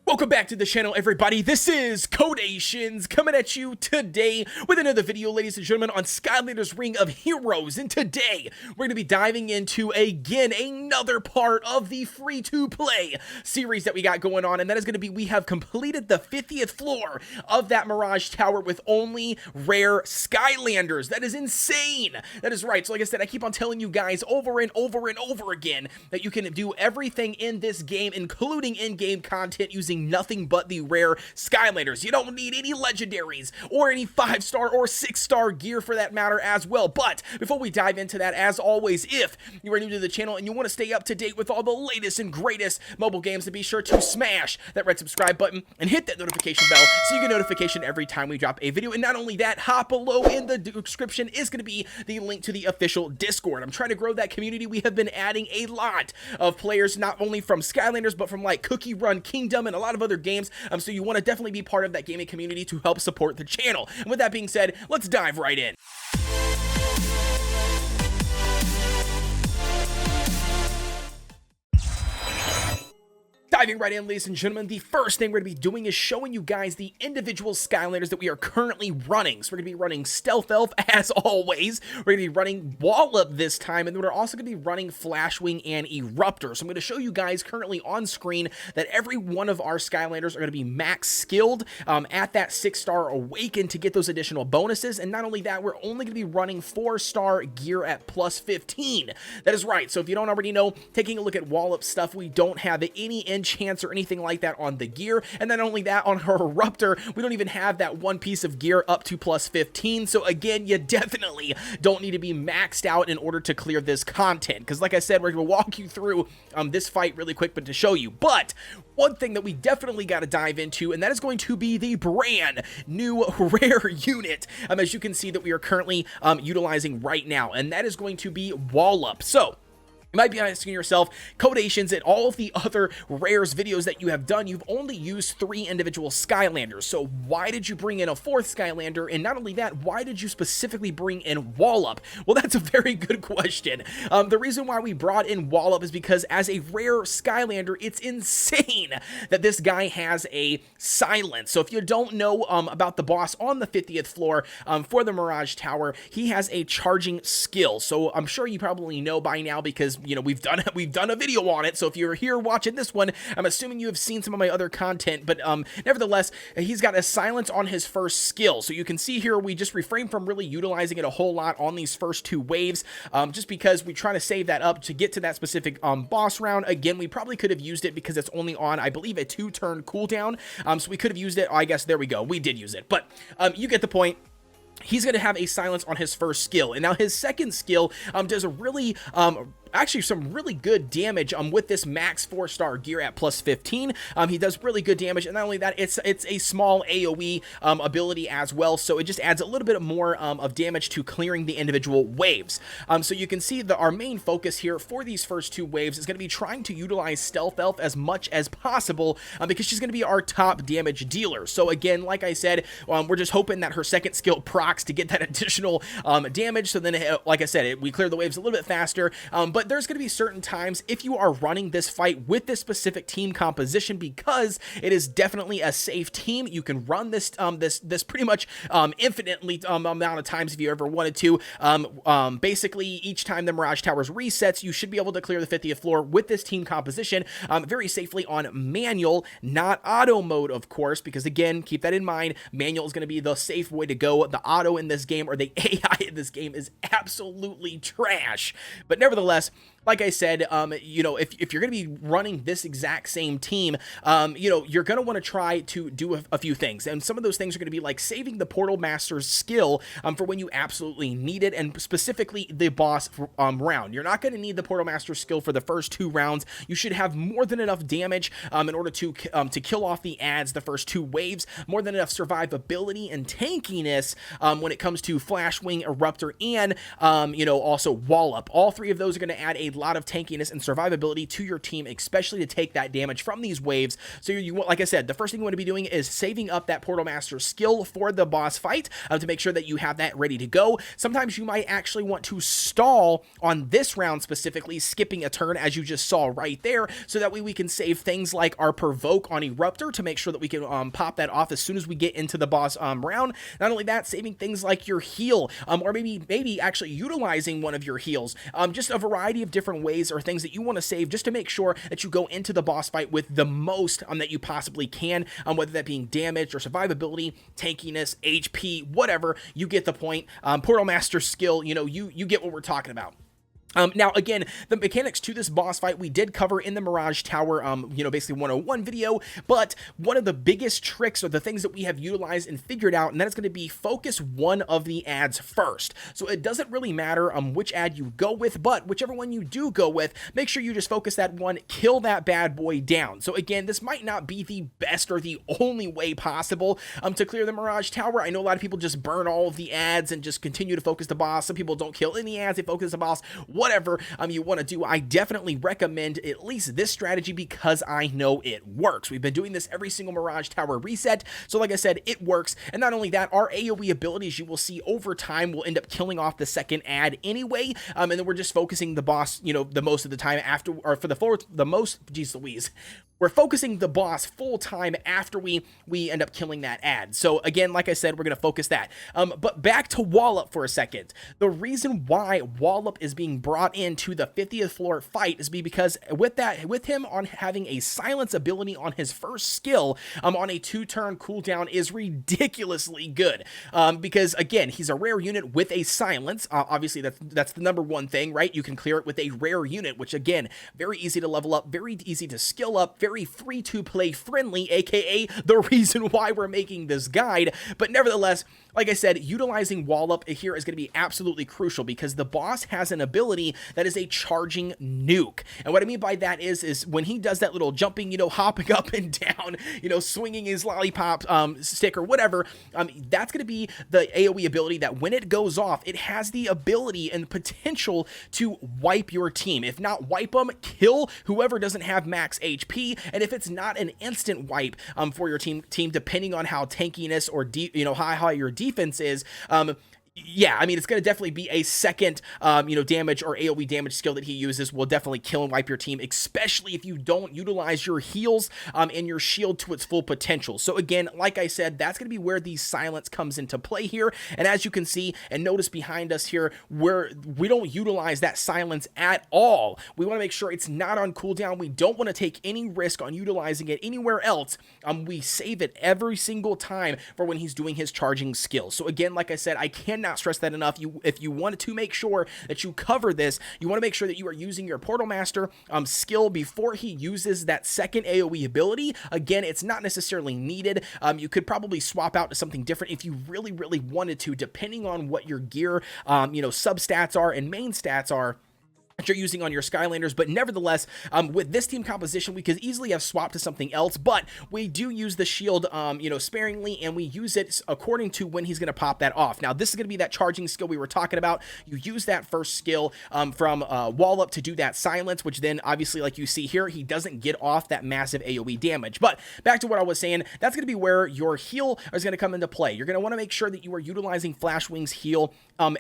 Welcome back to the channel, everybody. This is Kodeations coming at you today with another video, ladies and gentlemen, on Skylanders Ring of Heroes. And today, we're going to be diving into, again, another part of the free-to-play series that we got going on. And that is going to be, we have completed the 50th floor of that Mirage Tower with only Rare Skylanders. That is insane. That is right. So like I said, I keep on telling you guys over and over and over again that you can do everything in this game, including in-game content, using nothing but the Rare Skylanders. You don't need any legendaries or any 5-star or 6-star gear for that matter as well. But before we dive into that, as always, if you are new to the channel and you want to stay up to date with all the latest and greatest mobile games, then be sure to smash that red subscribe button and hit that notification bell so you get notification every time we drop a video. And not only that, hop below in the description is going to be the link to the official Discord. I'm trying to grow that community. We have been adding a lot of players, not only from Skylanders, but from like Cookie Run Kingdom and a lot of other games, so you want to definitely be part of that gaming community to help support the channel. And with that being said, let's dive right in. Diving right in, ladies and gentlemen, the first thing we're going to be doing is showing you guys the individual Skylanders that we are currently running. So we're going to be running Stealth Elf, as always. We're going to be running Wallop this time, and then we're also going to be running Flashwing and Eruptor. So I'm going to show you guys currently on screen that every one of our Skylanders are going to be max skilled at that 6-star Awaken to get those additional bonuses. And not only that, we're only going to be running 4-star gear at plus 15. That is right. So if you don't already know, taking a look at Wallop stuff, we don't have any enchants or anything like that on the gear. And then only that, on her Eruptor, we don't even have that one piece of gear up to plus 15. So again, you definitely don't need to be maxed out in order to clear this content, because like I said, we're going to walk you through this fight really quick, but to show you. But one thing that we definitely got to dive into, and that is going to be the brand new rare unit, as you can see that we are currently utilizing right now, and that is going to be Wallop. So you might be asking yourself, Kodeations, and all of the other Rares videos that you have done, you've only used 3 individual Skylanders. So why did you bring in a 4th Skylander? And not only that, why did you specifically bring in Wallop? Well, that's a very good question. The reason why we brought in Wallop is because as a rare Skylander, it's insane that this guy has a silence. So if you don't know about the boss on the 50th floor for the Mirage Tower, he has a charging skill. So I'm sure you probably know by now, because you know we've done a video on it. So if you're here watching this one, I'm assuming you have seen some of my other content, but nevertheless, he's got a silence on his first skill. So you can see here we just refrain from really utilizing it a whole lot on these first 2 waves, just because we're trying to save that up to get to that specific boss round. Again, we probably could have used it because it's only on, I believe, a 2-turn cooldown, so we could have used it. I guess there we go, we did use it, but you get the point. He's going to have a silence on his first skill, and now his second skill does a really actually some really good damage with this max 4-star gear at plus 15. He does really good damage, and not only that, it's a small AoE ability as well, so it just adds a little bit more of damage to clearing the individual waves. So you can see that our main focus here for these first 2 waves is going to be trying to utilize Stealth Elf as much as possible, because she's going to be our top damage dealer. So again, like I said, we're just hoping that her second skill procs to get that additional damage, so then like I said, we clear the waves a little bit faster. But there's going to be certain times if you are running this fight with this specific team composition, because it is definitely a safe team, you can run this this pretty much infinitely amount of times if you ever wanted to. Basically, each time the Mirage Towers resets, you should be able to clear the 50th floor with this team composition very safely on manual, not auto mode, of course, because again, keep that in mind, manual is going to be the safe way to go. The auto in this game, or the AI in this game, is absolutely trash. But nevertheless, like I said, you know, if you're going to be running this exact same team, you know, you're going to want to try to do a few things. And some of those things are going to be like saving the Portal Master's skill for when you absolutely need it, and specifically the boss round. You're not going to need the Portal Master's skill for the first 2 rounds. You should have more than enough damage in order to kill off the adds the first 2 waves, more than enough survivability and tankiness when it comes to Flashwing, Eruptor, and, you know, also Wallop. All 3 of those are going to add a lot of tankiness and survivability to your team, especially to take that damage from these waves. So like I said, the first thing you want to be doing is saving up that Portal Master skill for the boss fight to make sure that you have that ready to go. Sometimes you might actually want to stall on this round specifically, skipping a turn as you just saw right there, so that way we can save things like our Provoke on Eruptor to make sure that we can pop that off as soon as we get into the boss round. Not only that, saving things like your heal, or maybe actually utilizing one of your heals. Just a variety of different ways or things that you want to save just to make sure that you go into the boss fight with the most that you possibly can, whether that being damage or survivability, tankiness, HP, whatever. You get the point. Portal Master skill, you get what we're talking about. Now, again, the mechanics to this boss fight we did cover in the Mirage Tower, basically 101 video, but one of the biggest tricks or the things that we have utilized and figured out, and that is going to be focus one of the ads first. So it doesn't really matter which ad you go with, but whichever one you do go with, make sure you just focus that one, kill that bad boy down. So again, this might not be the best or the only way possible to clear the Mirage Tower. I know a lot of people just burn all of the ads and just continue to focus the boss. Some people don't kill any ads, they focus the boss. Whatever you want to do, I definitely recommend at least this strategy because I know it works. We've been doing this every single Mirage Tower reset, so like I said, it works. And not only that, our AoE abilities, you will see over time, will end up killing off the second ad anyway, and then we're just focusing the boss, the most of the time after, or for the most, geez Louise, we're focusing the boss full time after we end up killing that ad. So again, like I said, we're going to focus that. But back to Wallop for a second. The reason why Wallop is being brought into the 50th floor fight is because with him on having a silence ability on his first skill on a 2-turn cooldown is ridiculously good. Because again, he's a rare unit with a silence. Obviously, that's the number one thing, right? You can clear it with a rare unit, which again, very easy to level up, very easy to skill up, very free to play friendly, aka the reason why we're making this guide. But nevertheless, like I said, utilizing Wallop here is going to be absolutely crucial because the boss has an ability that is a charging nuke. And what I mean by that is when he does that little jumping, hopping up and down, swinging his lollipop stick or whatever, that's going to be the AoE ability that when it goes off, it has the ability and potential to wipe your team. If not wipe them, kill whoever doesn't have max HP. And if it's not an instant wipe for your team, depending on how tankiness or how high your defense is, yeah, I mean, it's going to definitely be a second, damage or AoE damage skill that he uses will definitely kill and wipe your team, especially if you don't utilize your heals and your shield to its full potential. So again, like I said, that's going to be where the silence comes into play here. And as you can see and notice behind us here, where we don't utilize that silence at all. We want to make sure it's not on cooldown. We don't want to take any risk on utilizing it anywhere else. We save it every single time for when he's doing his charging skill. So again, like I said, I cannot stress that enough. If you wanted to make sure that you cover this, you want to make sure that you are using your Portal Master skill before he uses that second AoE ability. Again, it's not necessarily needed. You could probably swap out to something different if you really, really wanted to, depending on what your gear, substats are and main stats are that you're using on your Skylanders. But nevertheless, with this team composition, we could easily have swapped to something else, but we do use the shield, sparingly, and we use it according to when he's going to pop that off. Now, this is going to be that charging skill we were talking about. You use that first skill from Wallop to do that silence, which then obviously, like you see here, he doesn't get off that massive AoE damage. But back to what I was saying, that's going to be where your heal is going to come into play. You're going to want to make sure that you are utilizing Flash Wings heal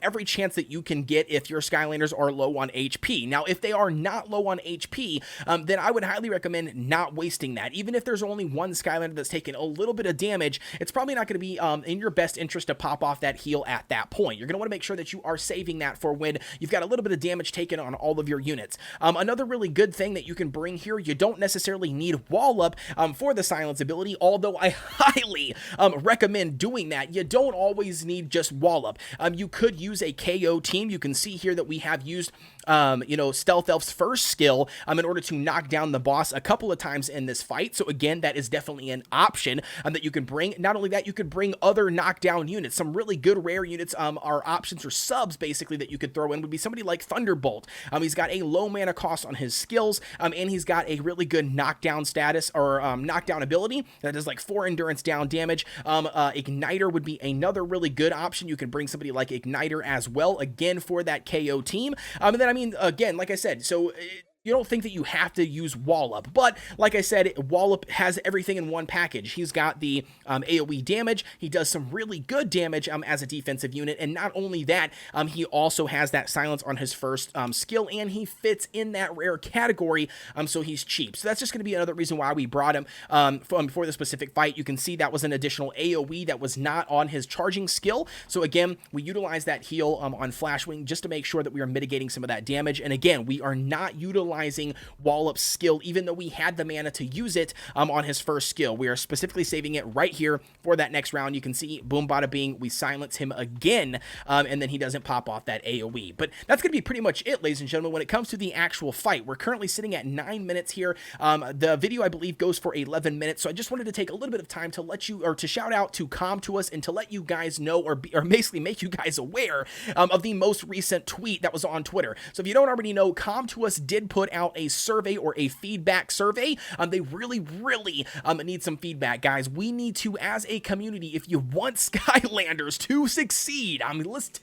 every chance that you can get if your Skylanders are low on HP. Now, if they are not low on HP, then I would highly recommend not wasting that. Even if there's only one Skylander that's taken a little bit of damage, it's probably not going to be in your best interest to pop off that heal at that point. You're going to want to make sure that you are saving that for when you've got a little bit of damage taken on all of your units. Another really good thing that you can bring here, you don't necessarily need Wallop for the silence ability, although I highly recommend doing that. You don't always need just Wallop. You could use a KO team. You can see here that we have used Stealth Elf's first skill in order to knock down the boss a couple of times in this fight. So again, that is definitely an option that you can bring. Not only that, you could bring other knockdown units. Some really good rare units are options or subs basically that you could throw in would be somebody like Thunderbolt. He's got a low mana cost on his skills, and he's got a really good knockdown status or knockdown ability that does like 4 endurance down damage. Igniter would be another really good option. You can bring somebody like Igniter as well, again for that KO team. And then again, like I said, so you don't think that you have to use Wallop, but like I said, Wallop has everything in one package. He's got the AoE damage. He does some really good damage as a defensive unit, and not only that, he also has that silence on his first skill, and he fits in that rare category, so he's cheap. So that's just going to be another reason why we brought him for the specific fight. You can see that was an additional AoE that was not on his charging skill. So again, we utilize that heal on Flashwing just to make sure that we are mitigating some of that damage. And again, we are not utilizing Wallop's skill, even though we had the mana to use it on his first skill. We are specifically saving it right here for that next round. You can see, boom, bada bing, we silence him again, and then he doesn't pop off that AoE. But that's going to be pretty much it, ladies and gentlemen, when it comes to the actual fight. We're currently sitting at 9 minutes here. The video, I believe, goes for 11 minutes, so I just wanted to take a little bit of time to let you, or to shout out to Kodeations and to let you guys know, or basically make you guys aware of the most recent tweet that was on Twitter. So if you don't already know, Kodeations did put out a survey, or a feedback survey. They really need some feedback, guys. We need to, as a community, if you want Skylanders to succeed,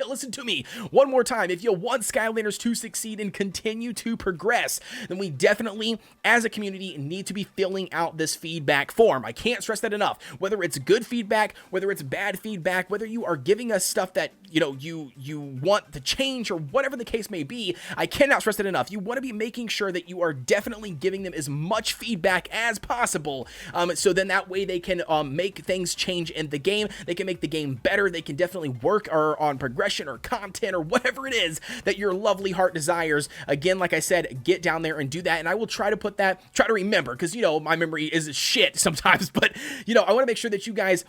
listen to me one more time. If you want Skylanders to succeed and continue to progress, then we definitely, as a community, need to be filling out this feedback form. I can't stress that enough. Whether it's good feedback, whether it's bad feedback, whether you are giving us stuff that, you know, you want to change, or whatever the case may be, I cannot stress it enough. You want to be making sure that you are definitely giving them as much feedback as possible, so then that way they can make things change in the game. They can make the game better. They can definitely work on progression or content or whatever it is that your lovely heart desires. Again, like I said, get down there and do that, and I will try to remember, because, you know, my memory is shit sometimes, but, you know, I want to make sure that you guys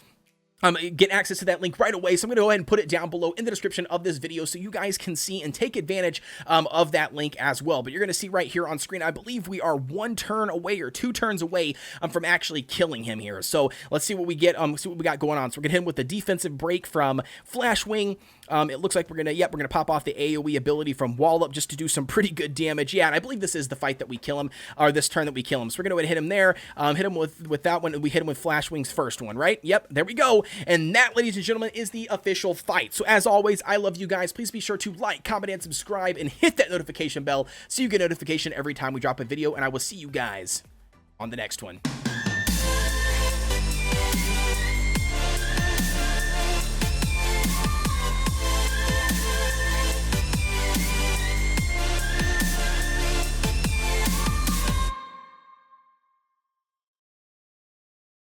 get access to that link right away. So I'm going to go ahead and put it down below in the description of this video so you guys can see and take advantage of that link as well. But you're going to see right here on screen, I believe we are 1 turn away, or 2 turns away from actually killing him here. So let's see what we get, see what we got going on. So we're going to hit him with the defensive break from Flashwing. It looks like we're going to pop off the AoE ability from Wallop just to do some pretty good damage. Yeah, and I believe this is the fight that we kill him, or this turn that we kill him. So we're going to hit him there, hit him with that one. We hit him with Flashwing's first one, right? Yep, there we go. And that, ladies and gentlemen, is the official fight. So as always, I love you guys. Please be sure to like, comment, and subscribe, and hit that notification bell so you get notification every time we drop a video, and I will see you guys on the next one.